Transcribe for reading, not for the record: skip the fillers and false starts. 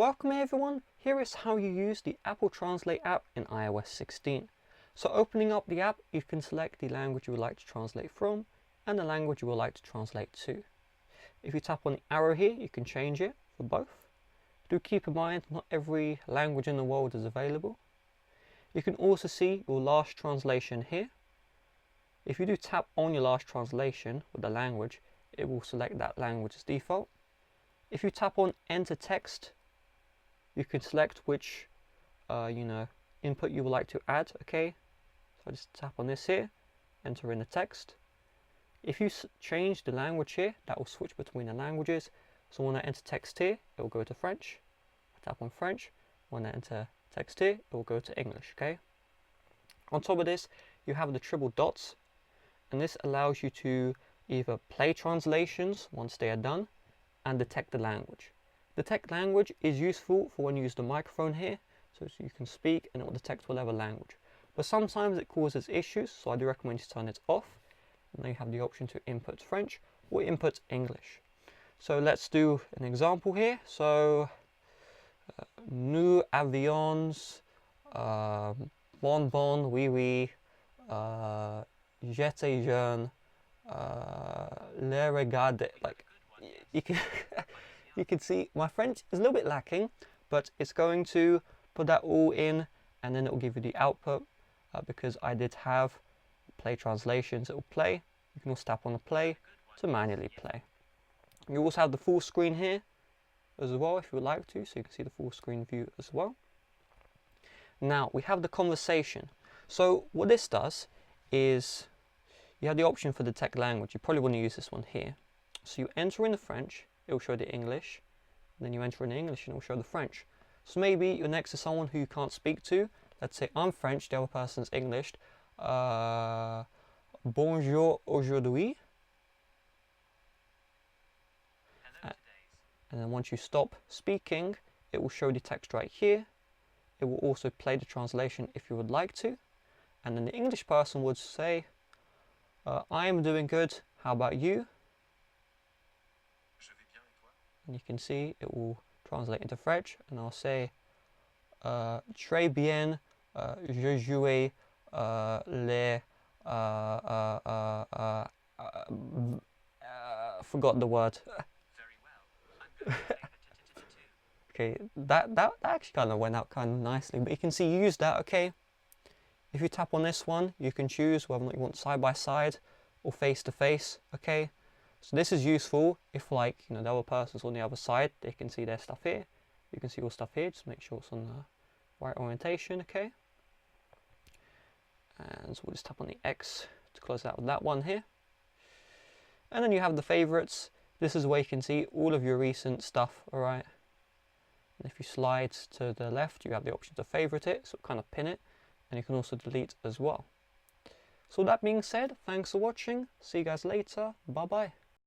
Welcome everyone, here is how you use the Apple Translate app in iOS 16. So opening up the app, you can select the language you would like to translate from and the language you would like to translate to. If you tap on the arrow here, you can change it for both. Do keep in mind, not every language in the world is available. You can also see your last translation here. If you do tap on your last translation with the language, it will select that language as default. If you tap on enter text, you can select which input you would like to add. Okay, so I just tap on this here, enter in the text. If you change the language here, that will switch between the languages. So when I enter text here, it will go to French. I tap on French. When I enter text here, it will go to English. Okay. On top of this, you have the triple dots, and this allows you to either play translations once they are done and detect the language. Detect language is useful for when you use the microphone here, so you can speak and it will detect whatever language. But sometimes it causes issues, so I do recommend you turn it off. And then you have the option to input French or input English. So let's do an example here. So, nous avions bonbon, oui oui, j'étais jeune, les regarde, like you can you can see my French is a little bit lacking, but it's going to put that all in and then it will give you the output because I did have play translations. It will play. You can also tap on the play to manually play. You also have the full screen here as well if you would like to, so you can see the full screen view as well. Now we have the conversation. So what this does is you have the option for detect language. You probably want to use this one here. So you enter in the French, it will show the English. Then you enter in the English and it will show the French. So maybe you're next to someone who you can't speak to. Let's say I'm French, the other person's English. Bonjour aujourd'hui. And then once you stop speaking, it will show the text right here. It will also play the translation if you would like to. And then the English person would say, I am doing good, how about you? And you can see it will translate into French, and I'll say très bien, je jouais les forgot the word. Very well. I'm going to pay attention to too. Okay, that actually kind of went out kind of nicely, but you can see you use that. Okay, if you tap on this one, you can choose whether or not you want side by side or face to face. Okay, so this is useful if the other person's on the other side, they can see their stuff here. You can see your stuff here, just make sure it's on the right orientation. Okay, and so we'll just tap on the X to close out with that one here. And then you have the favorites. This is where you can see all of your recent stuff. All right, and if you slide to the left, you have the option to favorite it, so kind of pin it, and you can also delete as well. So that being said, thanks for watching. See you guys later. Bye bye.